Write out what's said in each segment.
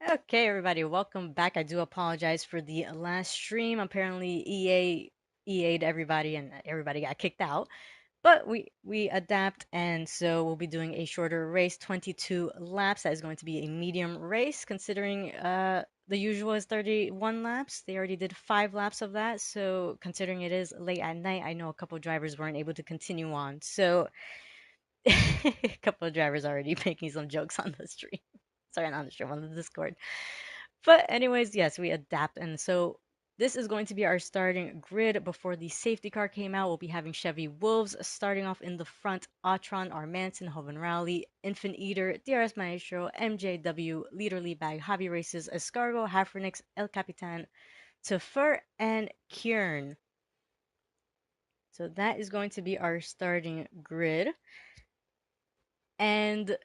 Okay, everybody, welcome back. I do apologize for the last stream. Apparently, EA'd everybody, and everybody got kicked out. But we adapt, and so we'll be doing a shorter race, 22 laps. That is going to be a medium race, considering the usual is 31 laps. They already did 5 laps of that, so considering it is late at night, I know a couple of drivers weren't able to continue on. So a couple of drivers already making some jokes on the stream. Sorry, not on the stream, on the Discord. But anyways, yes, we adapt. And so this is going to be our starting grid. Before the safety car came out, we'll be having Chevy Wolves starting off in the front, Atron, our Manson, Hoven Rally, Infant Eater, DRS Maestro, MJW, Leader Leadbag, Hobby Races, Escargo, Hafernix, El Capitan, Tefur, and Kieran. So that is going to be our starting grid. And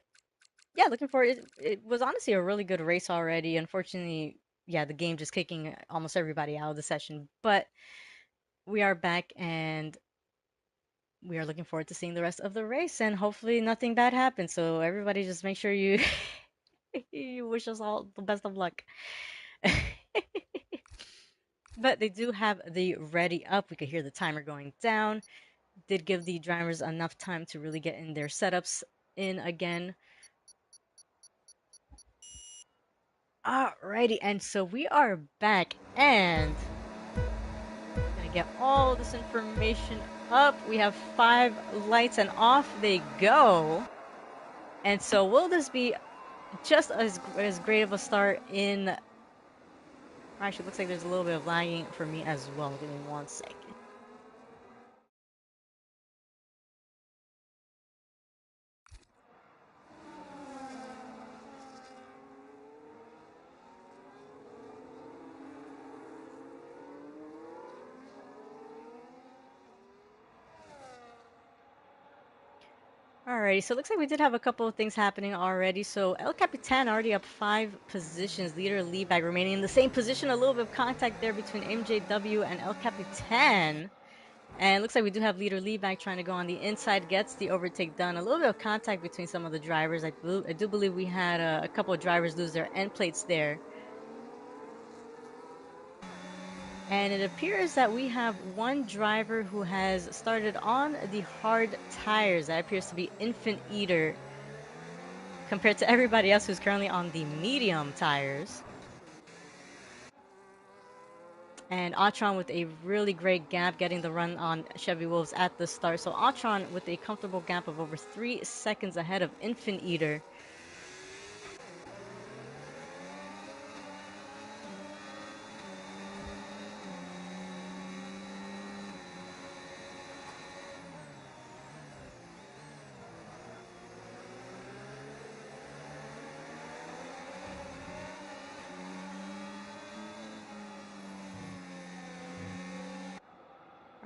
yeah, looking forward. It was honestly a really good race already. Unfortunately, yeah, the game just kicking almost everybody out of the session. But we are back and we are looking forward to seeing the rest of the race and hopefully nothing bad happens. So everybody just make sure you you wish us all the best of luck. But they do have the ready up. We could hear the timer going down. Did give the drivers enough time to really get in their setups in again. Alrighty, and so we are back and gonna get all this information up. We have 5 lights and off they go. And so will this be just as great of a start in actually it looks like there's a little bit of lagging for me as well. Give me 1 second. Alrighty, so it looks like we did have a couple of things happening already. So El Capitan already up 5 positions. Leader Leadbag remaining in the same position. A little bit of contact there between MJW and El Capitan. And it looks like we do have leader Leadback trying to go on the inside, gets the overtake done. A little bit of contact between some of the drivers. I do believe we had a couple of drivers lose their end plates there. And it appears that we have one driver who has started on the hard tires. That appears to be Infant Eater compared to everybody else who's currently on the medium tires. And Atron with a really great gap getting the run on Chevy Wolves at the start. So Atron with a comfortable gap of over 3 seconds ahead of Infant Eater.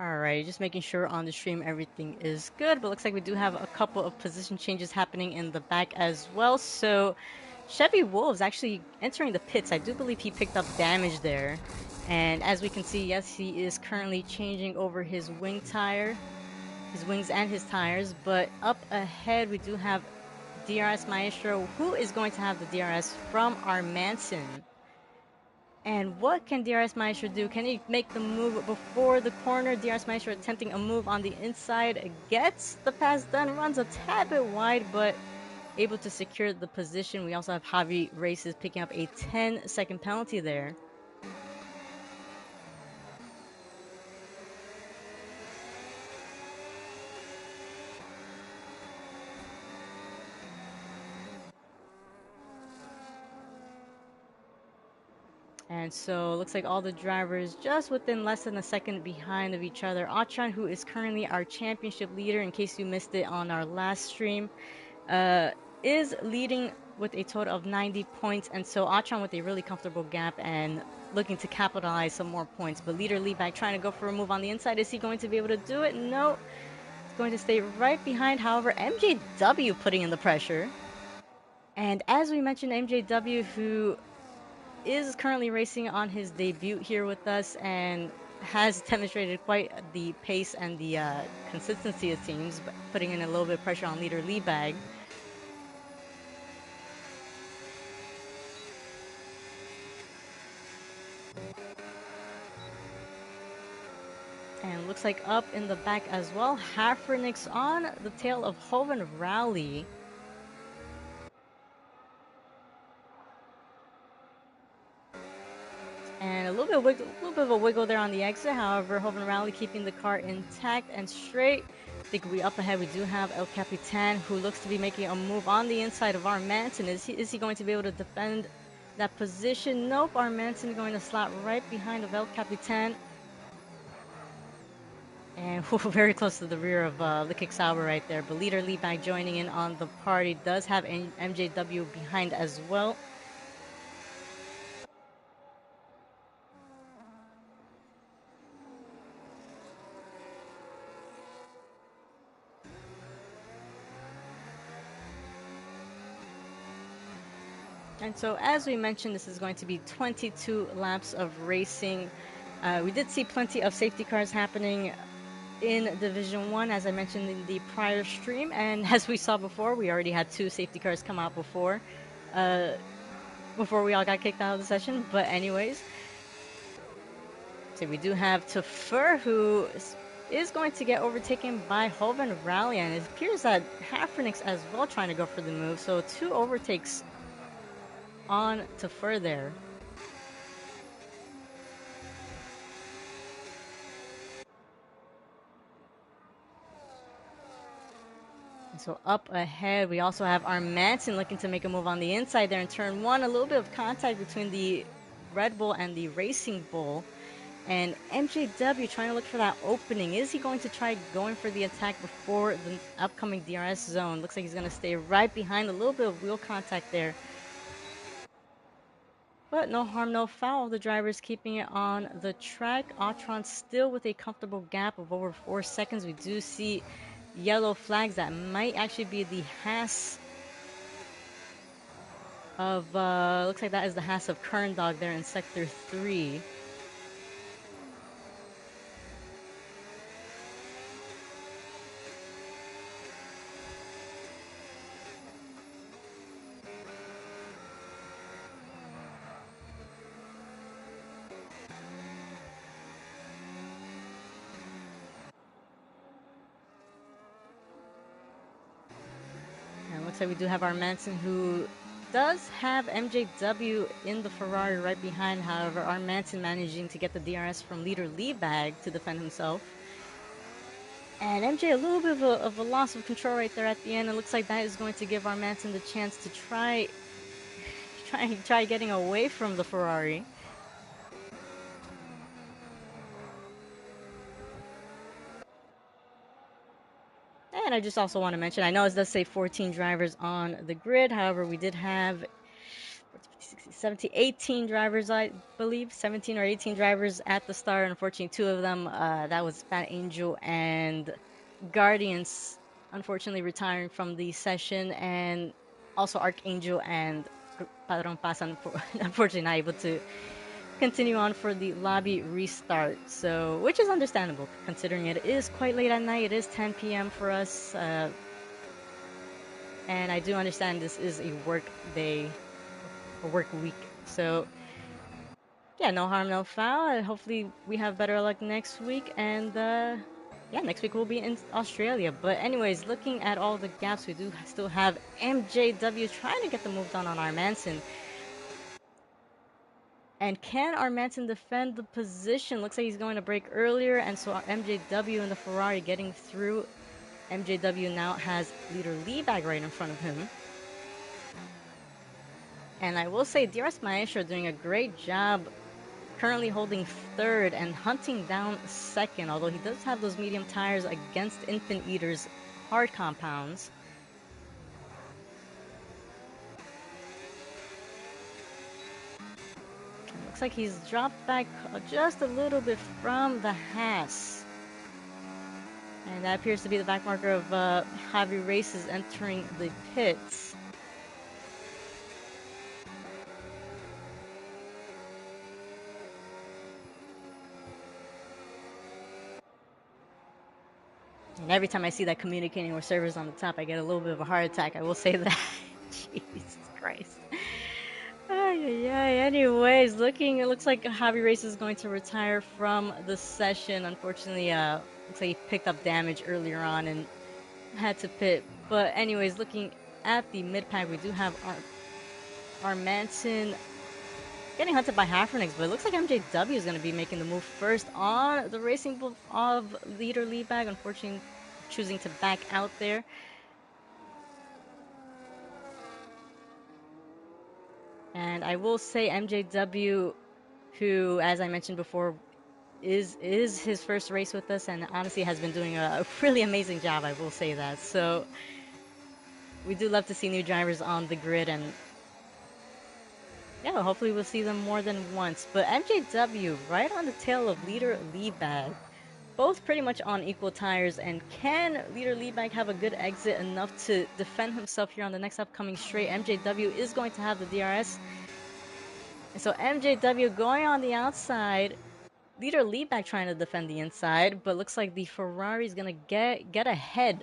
Alright, just making sure on the stream everything is good, but looks like we do have a couple of position changes happening in the back as well. So Chevy Wolves actually entering the pits. I do believe he picked up damage there. And as we can see, yes, he is currently changing over his wing tire, his wings and his tires. But up ahead, we do have DRS Maestro, who is going to have the DRS from our Manson. And what can DRS Maestro do? Can he make the move before the corner? DRS Maestro attempting a move on the inside. Gets the pass done. Runs a tad bit wide, but able to secure the position. We also have Javi Races picking up a 10-second penalty there. And so it looks like all the drivers just within less than a second behind of each other. Atron, who is currently our championship leader, in case you missed it on our last stream, is leading with a total of 90 points. And so Atron with a really comfortable gap and looking to capitalize some more points. But leader Leadback trying to go for a move on the inside. Is he going to be able to do it? No. It's going to stay right behind. However, MJW putting in the pressure. And as we mentioned, MJW, who is currently racing on his debut here with us and has demonstrated quite the pace and the consistency, it seems, putting in a little bit of pressure on leader Leadbag. And looks like up in the back as well. Hafernix on the tail of Hoven Rally. And a little bit of a wiggle there on the exit. However, Hoven Rally keeping the car intact and straight. I think we up ahead. We do have El Capitan, who looks to be making a move on the inside of our Manson. Is he going to be able to defend that position? Nope. Our Manson going to slot right behind of El Capitan. And very close to the rear of Likic Sauber right there. But leader Leebag joining in on the party. Does have MJW behind as well. And so, as we mentioned, this is going to be 22 laps of racing. We did see plenty of safety cars happening in Division 1, as I mentioned in the prior stream. And as we saw before, we already had 2 safety cars come out uh, before we all got kicked out of the session. But anyways, so we do have Tafur, who is going to get overtaken by Hoven Rally. And it appears that Hafernix as well trying to go for the move. So 2 overtakes on Tafur there. So up ahead, we also have our Manson looking to make a move on the inside there in turn 1. A little bit of contact between the Red Bull and the Racing Bull. And MJW trying to look for that opening. Is he going to try going for the attack before the upcoming DRS zone? Looks like he's going to stay right behind. A little bit of wheel contact there. But no harm, no foul. The driver's keeping it on the track. Autron still with a comfortable gap of over 4 seconds. We do see yellow flags that might actually be the Haas of, looks like that is the Haas of Kern Dog there in Sector 3. And it looks like we do have our Manson, who does have MJW in the Ferrari right behind. However, our Manson managing to get the DRS from leader Leebag to defend himself. And MJ, a little bit of a loss of control right there at the end. It looks like that is going to give our Manson the chance to try getting away from the Ferrari. And I just also want to mention, I know it does say 14 drivers on the grid. However, we did have 17, 18 drivers, I believe, 17 or 18 drivers at the start. Unfortunately, 2 of them, that was Fat Angel and Guardians, unfortunately retiring from the session, and also Archangel and Padron Paz, unfortunately not able to continue on for the lobby restart. So, which is understandable considering it is quite late at night. It is 10 p.m. for us, and I do understand this is a work day, a work week. So, yeah, no harm, no foul. Hopefully, we have better luck next week, and yeah, next week we'll be in Australia. But anyways, looking at all the gaps, we do still have MJW trying to get the move done on our Manson. And can our Manson defend the position? Looks like he's going to break earlier, and so our MJW and the Ferrari getting through. MJW now has leader Leebag right in front of him. And I will say, DRS Maestro doing a great job, currently holding third and hunting down second, although he does have those medium tires against Infant Eater's hard compounds. Looks like he's dropped back just a little bit from the Haas. And that appears to be the back marker of Javi Races entering the pits. And every time I see that communicating with servers on the top, I get a little bit of a heart attack. I will say that. Jesus Christ. anyways, it looks like Javi Race is going to retire from the session. Unfortunately, looks like he picked up damage earlier on and had to pit. But anyways, looking at the mid pack, we do have our Manson getting hunted by Hafernix, but it looks like MJW is going to be making the move first on the Racing Bull of leader lead bag. Unfortunately, choosing to back out there. And I will say MJW, who, as I mentioned before, is his first race with us, and honestly has been doing a really amazing job. I will say that. So we do love to see new drivers on the grid, and yeah, hopefully we'll see them more than once. But MJW right on the tail of leader Leadbag, both pretty much on equal tires. And can leader Leadbag have a good exit enough to defend himself here on the next upcoming straight? MJW is going to have the DRS, and so MJW going on the outside. Leader Leadback trying to defend the inside, but looks like the Ferrari is gonna get ahead.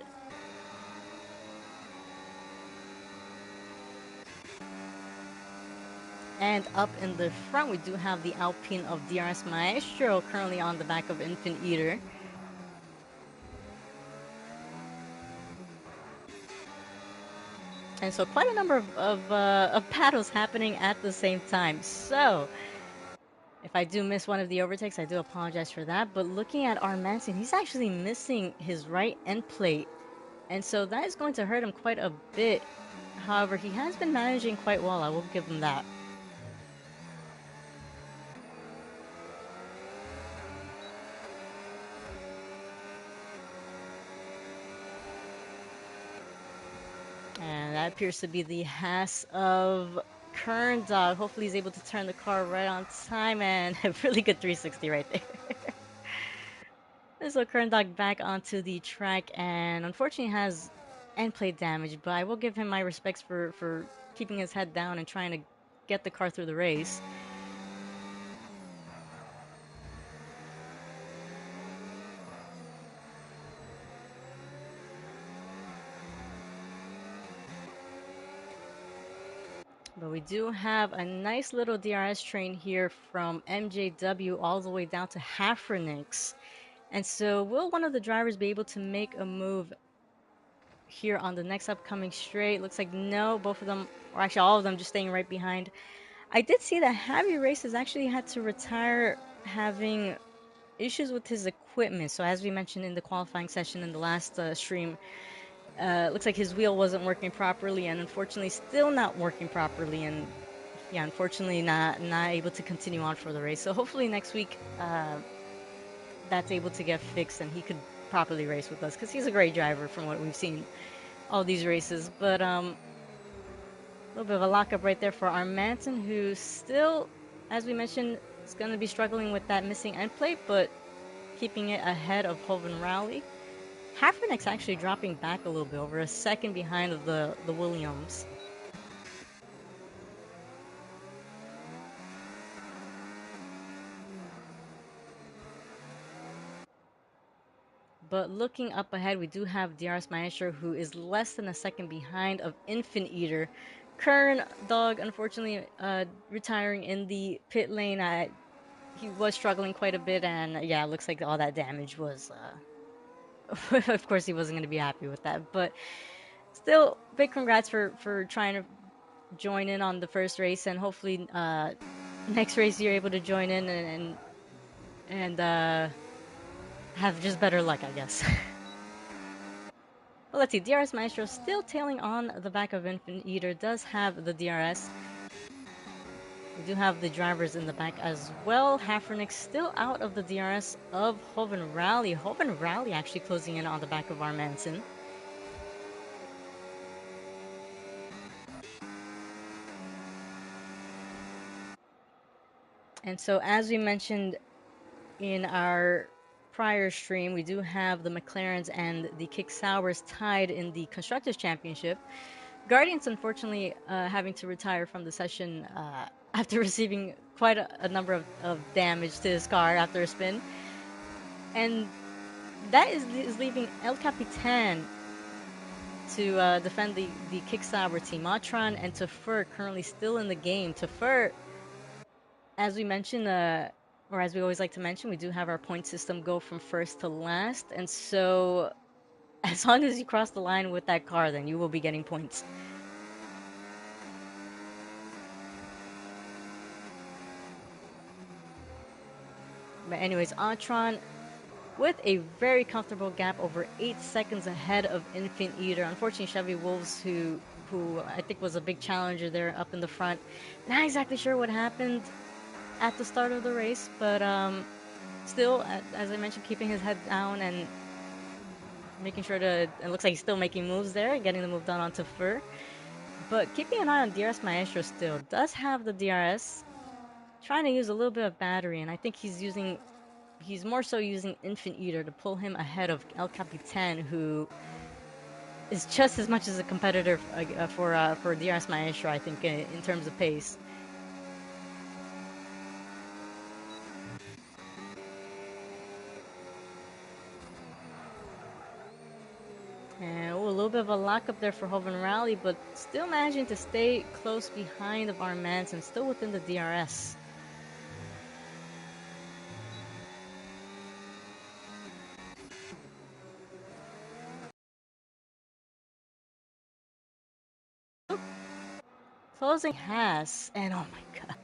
And up in the front, we do have the Alpine of DRS Maestro currently on the back of Infant Eater. And so quite a number of battles happening at the same time. So if I do miss one of the overtakes, I do apologize for that. But looking at our Manson, he's actually missing his right end plate. And so that is going to hurt him quite a bit. However, he has been managing quite well. I will give him that. And that appears to be the Haas of Kern Dog. Hopefully he's able to turn the car right on time, and a really good 360 right there. So Kern Dog back onto the track, and unfortunately has end plate damage, but I will give him my respects for keeping his head down and trying to get the car through the race. But we do have a nice little DRS train here from MJW all the way down to Hafernix. And so will one of the drivers be able to make a move here on the next upcoming straight? Looks like no, both of them, or actually all of them, just staying right behind. I did see that Javi Races actually had to retire having issues with his equipment. So as we mentioned in the qualifying session in the last stream, looks like his wheel wasn't working properly, and unfortunately still not working properly. And yeah, unfortunately not able to continue on for the race. So hopefully next week that's able to get fixed and he could properly race with us, because he's a great driver from what we've seen all these races. But a little bit of a lockup right there for our Manson, who still, as we mentioned, is going to be struggling with that missing end plate, but keeping it ahead of Hoven Rally. Hafernix actually dropping back a little bit, over a second behind of the Williams. But looking up ahead, we do have DRS Maestro, who is less than a second behind of Infant Eater. Kern Dog, unfortunately, retiring in the pit lane. He was struggling quite a bit, and yeah, it looks like all that damage was. Of course, he wasn't going to be happy with that, but still, big congrats for trying to join in on the first race, and hopefully, next race you're able to join in and have just better luck, I guess. Well, let's see. DRS Maestro still tailing on the back of Infant Eater, does have the DRS. We do have the drivers in the back as well. Hafernix still out of the DRS of Hoven Rally. Hoven Rally actually closing in on the back of our Manson. And so, as we mentioned in our prior stream, we do have the McLarens and the Kick Sours tied in the Constructors' Championship. Guardians, unfortunately, having to retire from the session after receiving quite a number of damage to his car after a spin. And that is leaving El Capitan to defend the Kick Sour team. Matron and Tafur currently still in the game. Tafur as we mentioned, or as we always like to mention, we do have our point system go from first to last, and so as long as you cross the line with that car, then you will be getting points. But anyways, Atron with a very comfortable gap over 8 seconds ahead of Infant Eater. Unfortunately, Chevy Wolves, who I think was a big challenger there up in the front, not exactly sure what happened at the start of the race, but still, as I mentioned, keeping his head down and making sure to. It looks like he's still making moves there, getting the move done onto Fur. But keeping an eye on DRS Maestro still does have the DRS, trying to use a little bit of battery, and I think he's more so using Infant Eater to pull him ahead of El Capitan, who is just as much as a competitor for DRS Maestro, I think, in terms of pace. And a little bit of a lockup there for Hoven Rally, but still managing to stay close behind of our Manson, still within the DRS. Closing has, and oh my god.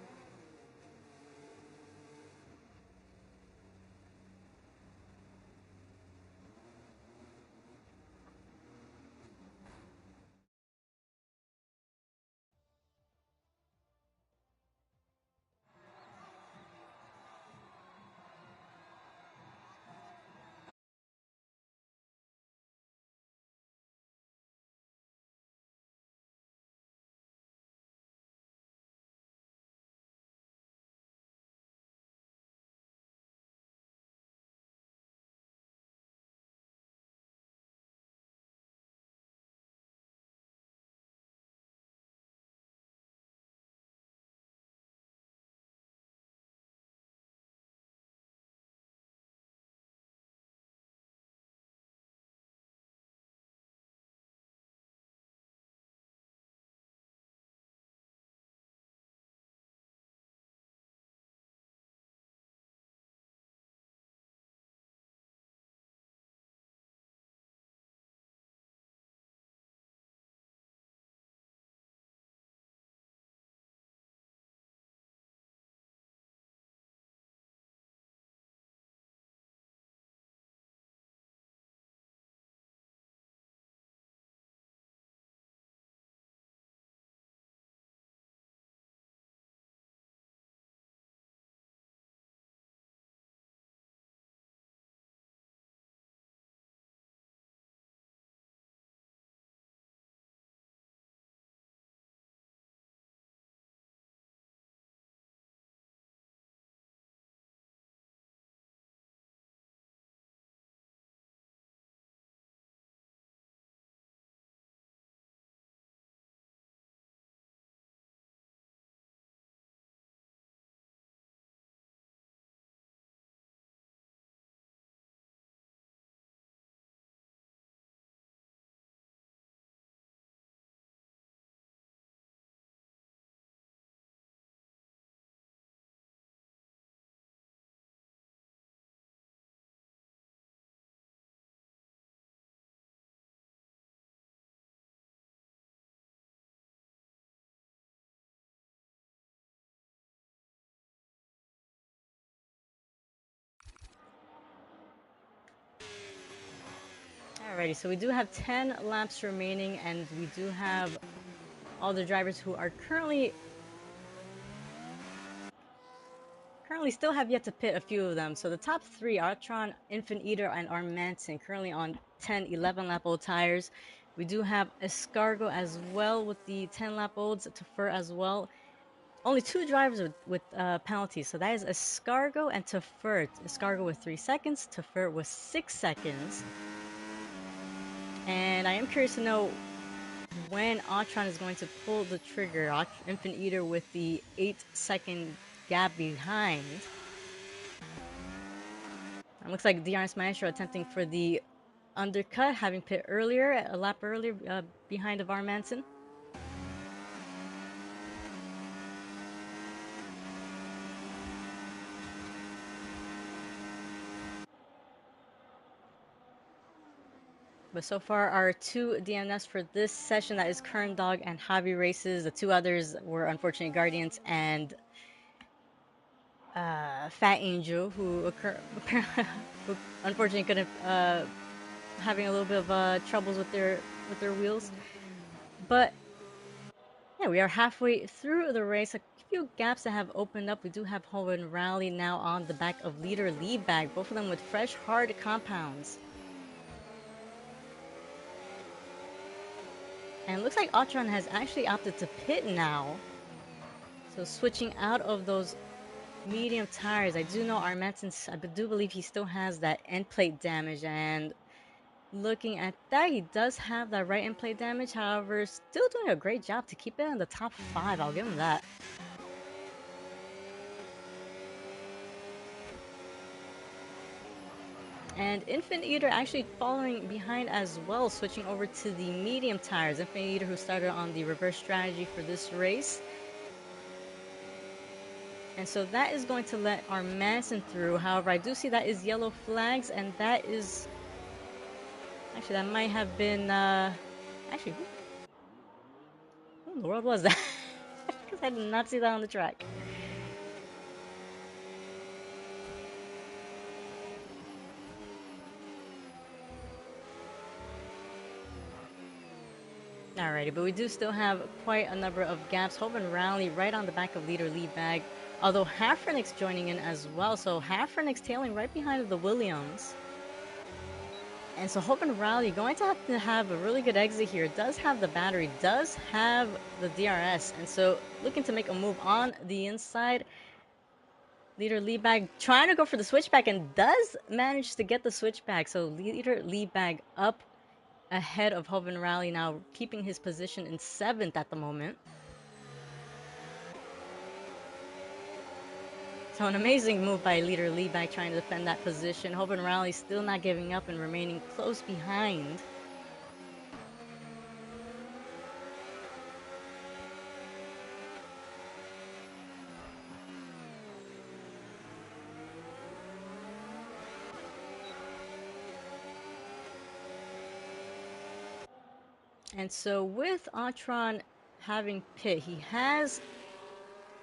Alrighty, so we do have 10 laps remaining, and we do have all the drivers who are currently still have yet to pit, a few of them. So the top three, Artron, Infant Eater, and Armanson, currently on 10, 11 lap old tires. We do have Escargo as well with the 10 lap olds, Tefer as well. Only two drivers with penalties, so that is Escargo and Tefer. Escargo with 3 seconds, Tefer with 6 seconds. And I am curious to know when Atron is going to pull the trigger. Infant Eater with the 8-second gap behind. It looks like DRS Maestro attempting for the undercut, having pit earlier, a lap earlier, behind of Manson. But so far, our two DNFs for this session, that is Kern Dog and Javi Races. The two others were unfortunately Guardians and Fat Angel, who unfortunately couldn't having a little bit of troubles with their wheels. But yeah, we are halfway through the race. A few gaps that have opened up. We do have Home and Rally now on the back of leader Leadbag, both of them with fresh, hard compounds. And it looks like Otron has actually opted to pit now. So switching out of those medium tires. I do know Armanton, I do believe he still has that end plate damage, and looking at that, he does have that right end plate damage. However, still doing a great job to keep it in the top 5. I'll give him that. And Infinite Eater actually following behind as well, switching over to the medium tires. Infinite Eater, who started on the reverse strategy for this race. And so that is going to let our Manson through. However, I do see that is yellow flags, and that is... Actually, that might have been... Actually, who in the world was that? Because I did not see that on the track. Alrighty, but we do still have quite a number of gaps. Hope and Rally right on the back of leader Leadbag. Although Hafrenix joining in as well. So Hafrenix tailing right behind the Williams. And so Hope and Rally going to have a really good exit here. Does have the battery, does have the DRS. And so looking to make a move on the inside. Leader Leadbag trying to go for the switchback and does manage to get the switchback. So leader Leadbag up ahead of Hoven Rally now, keeping his position in 7th at the moment. So an amazing move by leader Leadbag trying to defend that position. Hoven Rally still not giving up and remaining close behind. And so with Atron having pit, he's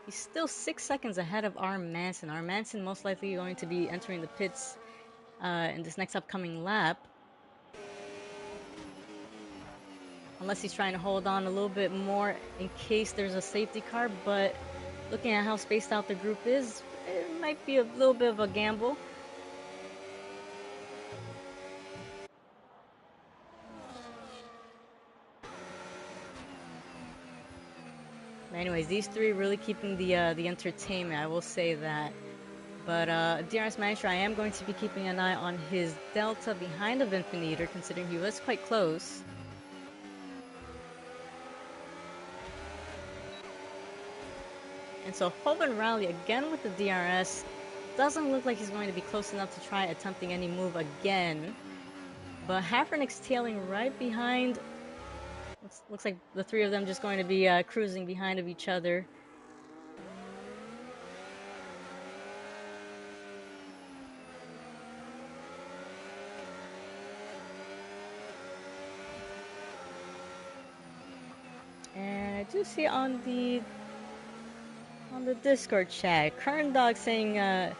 still 6 seconds ahead of our Manson. Our Manson most likely going to be entering the pits in this next upcoming lap. Unless he's trying to hold on a little bit more in case there's a safety car, but looking at how spaced out the group is, it might be a little bit of a gamble. Anyways, these three really keeping the entertainment, I will say that. But DRS Maestro, I am going to be keeping an eye on his delta behind the Infiniter, considering he was quite close. And so Hoven Rally again with the DRS. Doesn't look like he's going to be close enough to try attempting any move again. But Hafrenix tailing right behind. Looks like the three of them just going to be cruising behind of each other. And I do see on the Discord chat, Kern Dog saying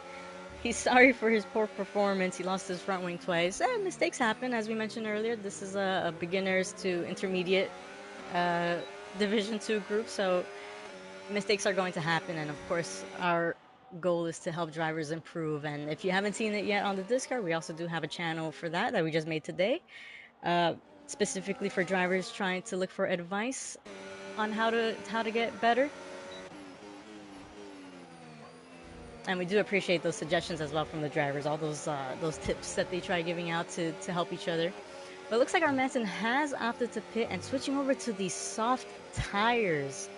he's sorry for his poor performance. He lost his front wing twice. Mistakes happen, as we mentioned earlier. This is a beginners to intermediate Division 2 group, so mistakes are going to happen. And of course, our goal is to help drivers improve. And if you haven't seen it yet on the Discord, we also do have a channel for that we just made today, specifically for drivers trying to look for advice on how to get better. And we do appreciate those suggestions as well from the drivers, all those tips that they try giving out to help each other. But it looks like our Manson has opted to pit and switching over to the soft tires.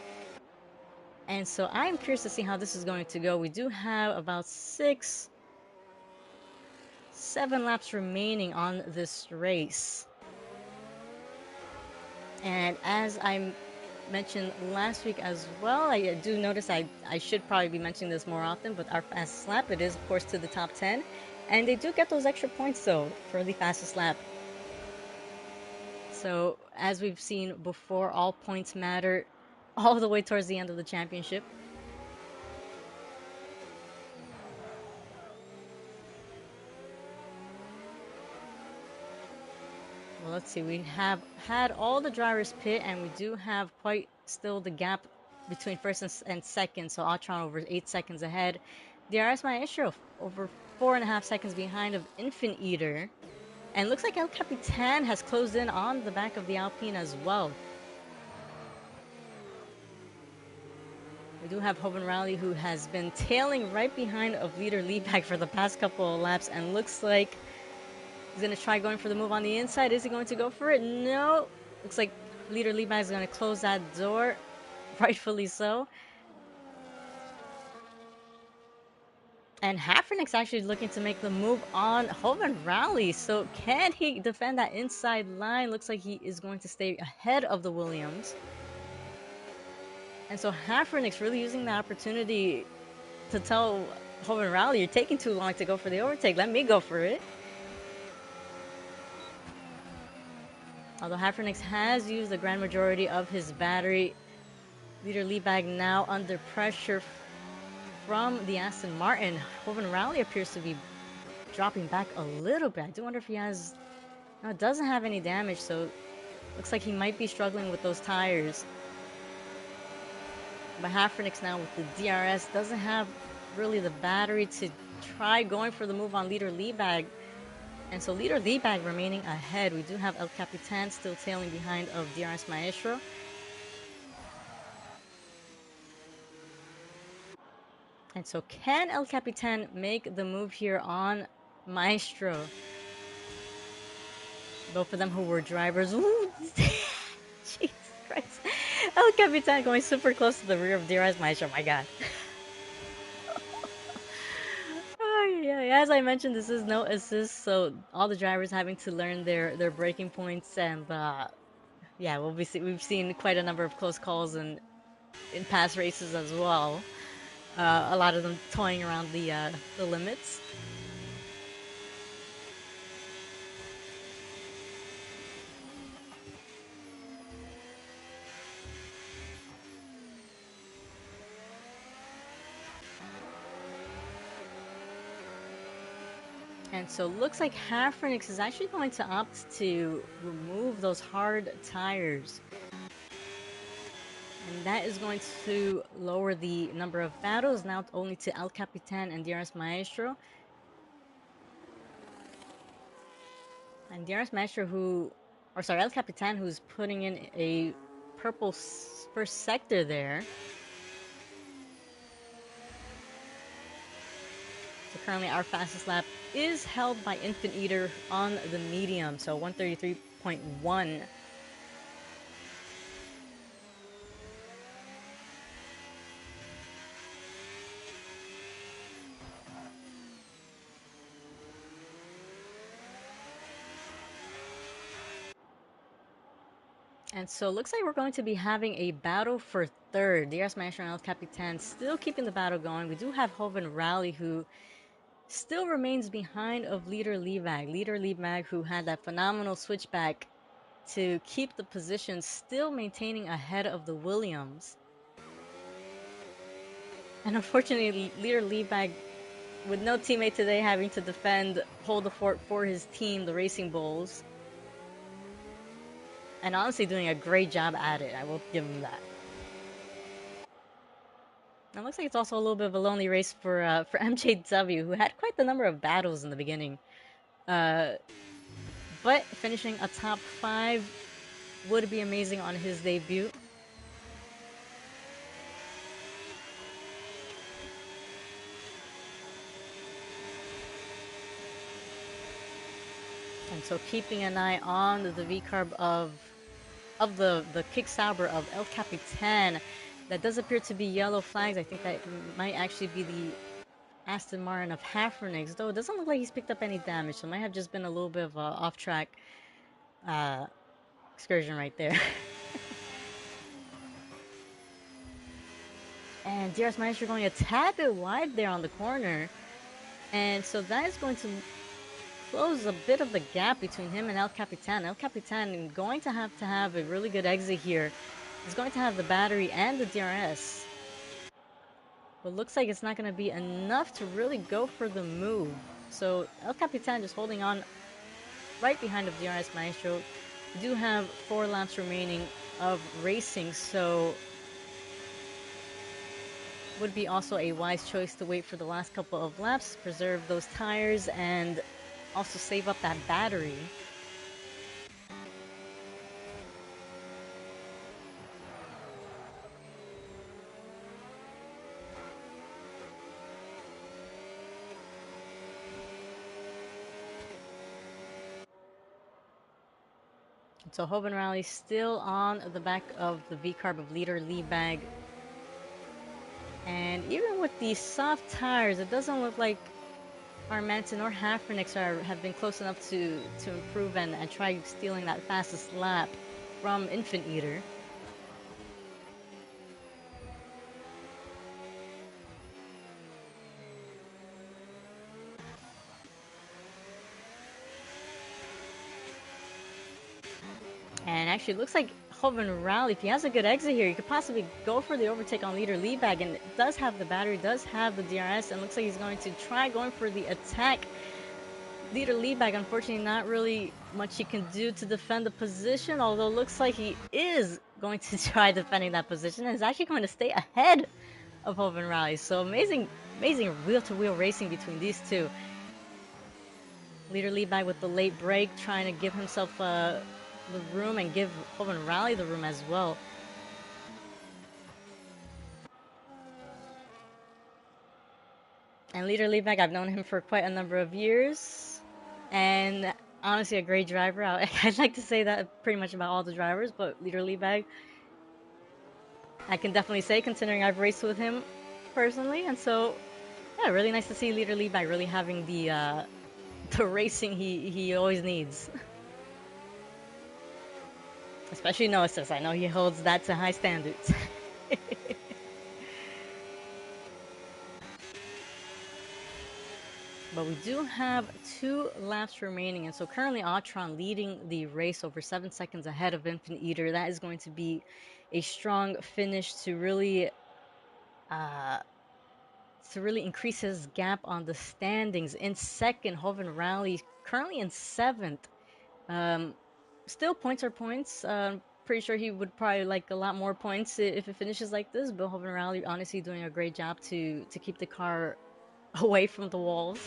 And so I am curious to see how this is going to go. We do have about 6-7 laps remaining on this race. And as I mentioned last week as well, I do notice I should probably be mentioning this more often, but our fastest lap, it is of course to the top 10, and they do get those extra points though for the fastest lap. So, as we've seen before, all points matter all the way towards the end of the championship. Well, let's see. We have had all the drivers pit, and we do have quite still the gap between first and second. So, Altron over 8 seconds ahead. DRS Maestro over 4.5 seconds behind of Infant Eater. And looks like El Capitan has closed in on the back of the Alpine as well. We do have Hoban Rally, who has been tailing right behind of leader Leadback for the past couple of laps, and looks like he's going to try going for the move on the inside. Is he going to go for it? No. Looks like leader Leadback is going to close that door, rightfully so. And Hafrenix actually looking to make the move on Hoban Rally. So can he defend that inside line? Looks like he is going to stay ahead of the Williams. And so Hafrenix really using the opportunity to tell Hoban Rally, you're taking too long to go for the overtake. Let me go for it. Although Hafrenix has used the grand majority of his battery, leader Leadbag now under pressure from the Aston Martin. Hoban Rally appears to be dropping back a little bit. I do wonder if he has... No, it doesn't have any damage, so looks like he might be struggling with those tires. But Hafrenix now with the DRS doesn't have really the battery to try going for the move on leader Leadbag. And so leader Leadbag remaining ahead. We do have El Capitan still tailing behind of DRS Maestro. And so can El Capitan make the move here on Maestro? Both of them who were drivers. Ooh, Jesus Christ. El Capitan going super close to the rear of DRS Maestro. My God. Oh, yeah. As I mentioned, this is no assist, so all the drivers having to learn their braking points, and yeah, we've seen quite a number of close calls in past races as well. A lot of them toying around the limits. And so looks like Hafrenix is actually going to opt to remove those hard tires. And that is going to lower the number of battles now only to El Capitan and DRS Maestro. And DRS Maestro El Capitan, who's putting in a purple first sector there. So currently our fastest lap is held by Infant Eater on the medium, so 133.1. And so looks like we're going to be having a battle for third. DRS Maestro and El Capitan still keeping the battle going. We do have Hoban Rally, who still remains behind of leader Leadbag. Leader Leadbag, who had that phenomenal switchback to keep the position, still maintaining ahead of the Williams. And unfortunately, leader Leadbag, with no teammate today, having to hold the fort for his team, the Racing Bulls. And honestly doing a great job at it. I will give him that. It looks like it's also a little bit of a lonely race for MJW, who had quite the number of battles in the beginning. But finishing a top 5 would be amazing on his debut. And so keeping an eye on the V-carb of the kick Sauber of El Capitan. That does appear to be yellow flags. I think that might actually be the Aston Martin of Hafrenix, though it doesn't look like he's picked up any damage, so it might have just been a little bit of a off-track excursion right there. And DRS Maestro going a tad bit wide there on the corner. And so that is going to close a bit of the gap between him and El Capitan. El Capitan going to have a really good exit here. He's going to have the battery and the DRS. But looks like it's not going to be enough to really go for the move. So El Capitan just holding on right behind of DRS Maestro. We do have 4 laps remaining of racing, so would be also a wise choice to wait for the last couple of laps, preserve those tires, and also save up that battery. So Hoban Rally still on the back of the V-Carb of leader Liebag. And even with these soft tires, it doesn't look like Armanton or Hafrenix have been close enough to improve and try stealing that fastest lap from Infant Eater. And actually, it looks like Hoban Rally, if he has a good exit here, he could possibly go for the overtake on leader Liebag, and does have the battery, does have the DRS, and looks like he's going to try going for the attack. Leader Liebag, unfortunately, not really much he can do to defend the position, although looks like he is going to try defending that position and is actually going to stay ahead of Hoban Rally. So amazing wheel-to-wheel racing between these two. Leader Liebag with the late break, trying to give himself the room and give Hoban Rally the room as well. And Leader Liebag, I've known him for quite a number of years, and honestly, a great driver. I'd like to say that pretty much about all the drivers, but Leader Liebag, I can definitely say, considering I've raced with him personally, and so yeah, really nice to see Leader Liebag really having the racing he always needs. Especially no assist. I know he holds that to high standards. But we do have 2 laps remaining, and so currently Autron leading the race over 7 seconds ahead of Infant Eater. That is going to be a strong finish uh, to really increase his gap on the standings. In second, Hovan Rally currently in 7th. Still points are points. Pretty sure he would probably like a lot more points if it finishes like this. But Hovan Rally honestly doing a great job to keep the car away from the walls.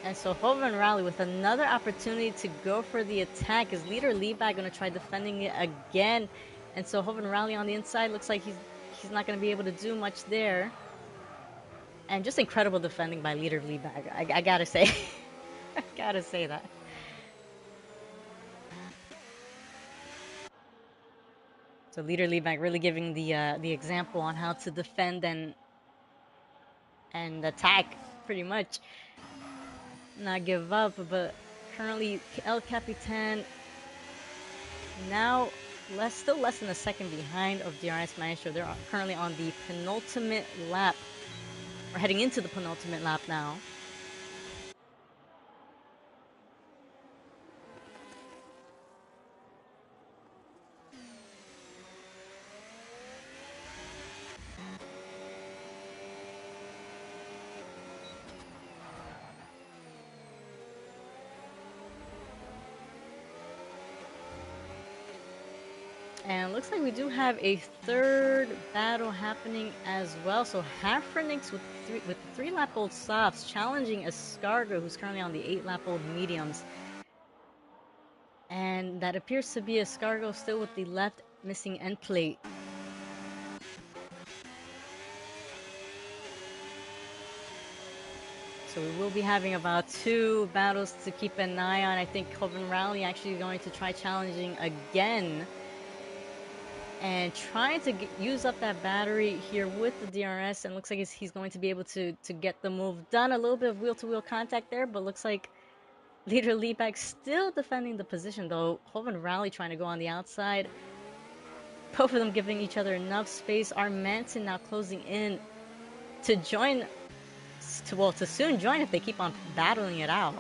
And so Hovan Rally with another opportunity to go for the attack. Is leader Liebag going to try defending it again? And so Hovan Rally on the inside looks like he's not going to be able to do much there. And just incredible defending by leader Liebag. I gotta say, I gotta say that. So leader Liebag really giving the example on how to defend and attack, pretty much. Not give up, but currently El Capitan now still less than a second behind of DRS Maestro. They're currently on the penultimate lap. We're heading into the penultimate lap now. And it looks like we do have a third battle happening as well. So Hafrenix with the 3-lap-old softs challenging Escargo, who's currently on the 8-lap-old mediums. And that appears to be Escargo still with the left missing end plate. So we will be having about 2 battles to keep an eye on. I think Hovan Rally actually going to try challenging again. And trying to use up that battery here with the DRS, and looks like he's going to be able to get the move done. A little bit of wheel-to-wheel contact there, but looks like leader Liebag still defending the position, though. Hovan Rally trying to go on the outside. Both of them giving each other enough space. Our Manson now closing in to join, to soon join if they keep on battling it out.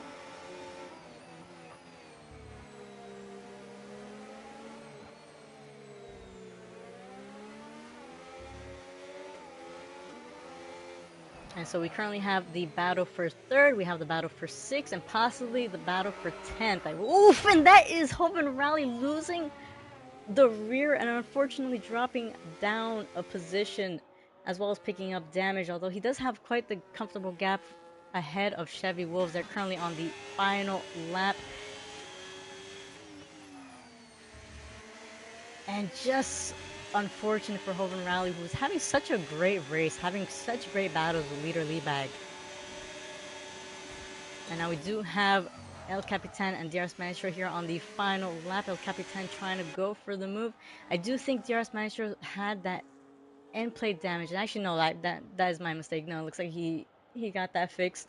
And so we currently have the battle for third, we have the battle for sixth, and possibly the battle for 10th. Like, oof, and that is Hoban Rally losing the rear and unfortunately dropping down a position as well as picking up damage, although he does have quite the comfortable gap ahead of Chevy Wolves. They're currently on the final lap. And just unfortunate for Hoban Rally, who's having such a great race, having such great battles with leader Liebag. And now we do have El Capitan and DRS Maestro here on the final lap. El Capitan trying to go for the move. I do think DRS Maestro had that end plate damage. And actually, no, that is my mistake. No, it looks like he got that fixed.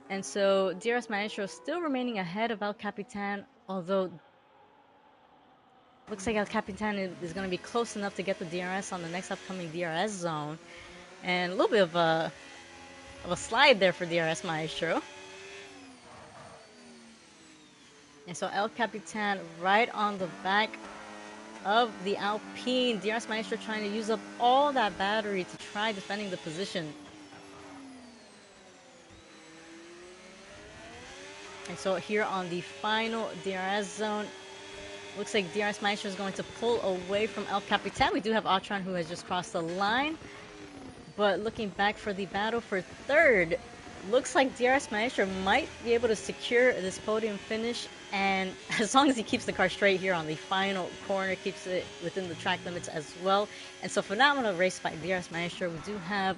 And so DRS Maestro still remaining ahead of El Capitan, although looks like El Capitan is going to be close enough to get the DRS on the next upcoming DRS zone. And a little bit of a slide there for DRS Maestro. And so El Capitan right on the back of the Alpine. DRS Maestro trying to use up all that battery to try defending the position. And so here on the final DRS zone, looks like DRS Maestro is going to pull away from El Capitan. We do have Atron who has just crossed the line. But looking back for the battle for third, looks like DRS Maestro might be able to secure this podium finish. And as long as he keeps the car straight here on the final corner, keeps it within the track limits as well. And so phenomenal race by DRS Maestro. We do have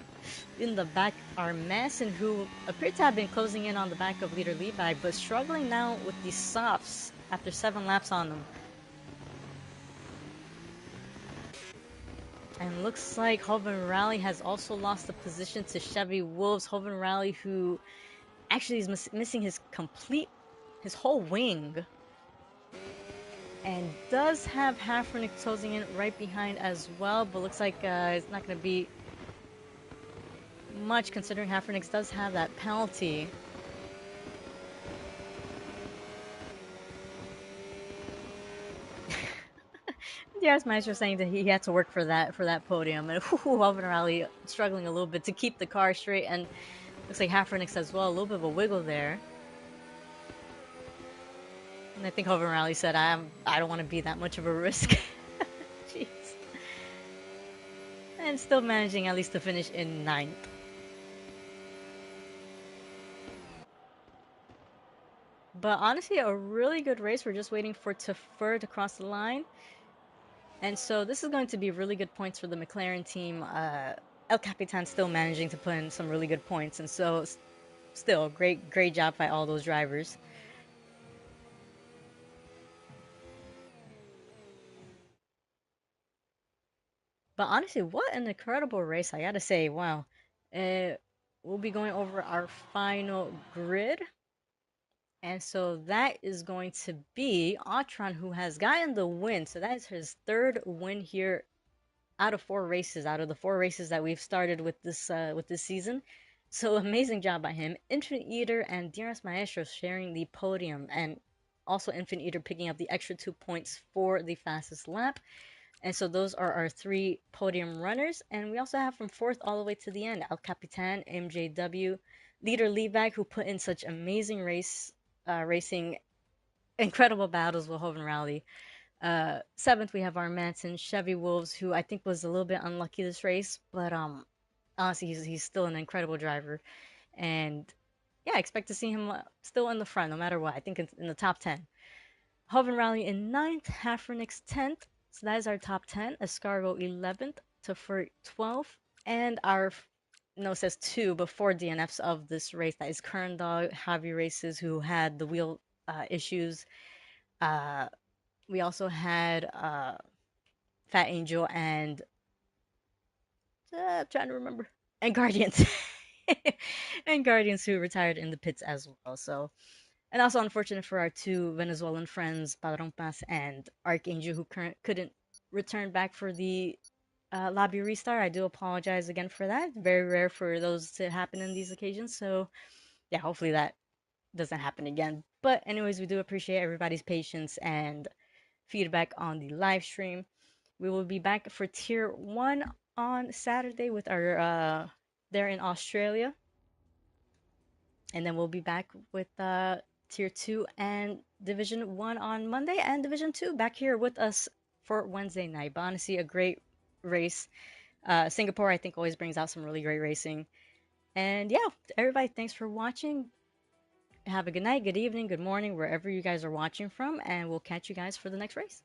in the back our Masson, who appeared to have been closing in on the back of leader Liebag, but struggling now with the softs after 7 laps on them. And looks like Hoban Rally has also lost the position to Chevy Wolves. Hoban Rally, who actually is missing his whole wing. And does have Hafrenix closing in right behind as well, but looks like it's not going to be much considering Hafrenix does have that penalty. DRS Maestro saying that he had to work for that podium, and Hoban Rally struggling a little bit to keep the car straight, and looks like Hafrenix as well, a little bit of a wiggle there. And I think Hoban Rally said, I don't want to be that much of a risk. Jeez. And still managing at least to finish in 9th. But honestly, a really good race. We're just waiting for Tefur to cross the line. And so this is going to be really good points for the McLaren team. El Capitan still managing to put in some really good points. And so still, great job by all those drivers. But honestly, what an incredible race. I gotta say, wow. We'll be going over our final grid. And so that is going to be Atron, who has gotten the win. So that is his 3rd win here out of 4 races, out of the 4 races that we've started with this season. So amazing job by him. Infinite Eater and DRS Maestro sharing the podium, and also Infinite Eater picking up the extra 2 points for the fastest lap. And so those are our 3 podium runners. And we also have from 4th all the way to the end, El Capitan, MJW, leader Liebag, who put in such amazing racing, incredible battles with Hoban Rally. 7th, we have our Manson, Chevy Wolves, who I think was a little bit unlucky this race, but honestly, he's still an incredible driver. And yeah, I expect to see him still in the front, no matter what. I think in the top 10. Hoban Rally in 9th, Hafrenix 10th. So that is our top 10. Escargo 11th, Tefur 12th, and our no, it says 2 before DNFs of this race. That is Kern Dog, Javi Races, who had the wheel issues. We also had Fat Angel and I'm trying to remember, and Guardians. And Guardians who retired in the pits as well. So, and also unfortunate for our 2 Venezuelan friends, Padron Paz and Archangel, who couldn't return back for the lobby restart. I do apologize again for that. Very rare for those to happen in these occasions. So yeah, hopefully that doesn't happen again. But anyways, we do appreciate everybody's patience and feedback on the live stream. We will be back for tier one on Saturday with our there in Australia, and then we'll be back with tier two and division one on Monday, and division two back here with us for Wednesday night. But honestly, a great race. Singapore, I think, always brings out some really great racing. And yeah, everybody, thanks for watching. Have a good night, good evening, good morning, wherever you guys are watching from, and we'll catch you guys for the next race.